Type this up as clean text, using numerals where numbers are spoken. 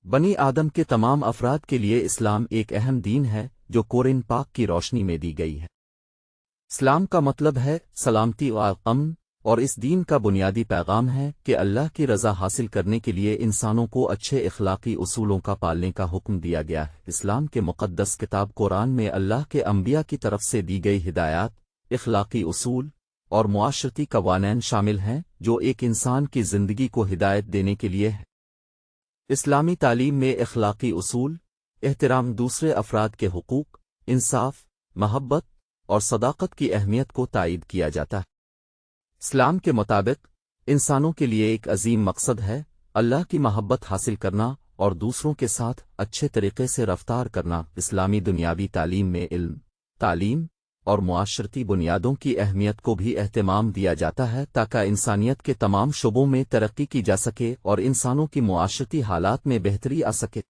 بنی آدم کے تمام افراد کے لیے اسلام ایک اہم دین ہے جو قرآن پاک کی روشنی میں دی گئی ہے۔ اسلام کا مطلب ہے سلامتی و امن، اور اس دین کا بنیادی پیغام ہے کہ اللہ کی رضا حاصل کرنے کے لیے انسانوں کو اچھے اخلاقی اصولوں کا پالنے کا حکم دیا گیا ہے۔ اسلام کے مقدس کتاب قرآن میں اللہ کے انبیاء کی طرف سے دی گئی ہدایات، اخلاقی اصول اور معاشرتی قوانین شامل ہیں جو ایک انسان کی زندگی کو ہدایت دینے کے لیے ہے۔ اسلامی تعلیم میں اخلاقی اصول، احترام، دوسرے افراد کے حقوق، انصاف، محبت اور صداقت کی اہمیت کو تائید کیا جاتا ہے۔ اسلام کے مطابق انسانوں کے لیے ایک عظیم مقصد ہے اللہ کی محبت حاصل کرنا اور دوسروں کے ساتھ اچھے طریقے سے رفتار کرنا۔ اسلامی دنیاوی تعلیم میں علم، تعلیم اور معاشرتی بنیادوں کی اہمیت کو بھی اہتمام دیا جاتا ہے تاکہ انسانیت کے تمام شعبوں میں ترقی کی جا سکے اور انسانوں کی معاشرتی حالات میں بہتری آ سکے۔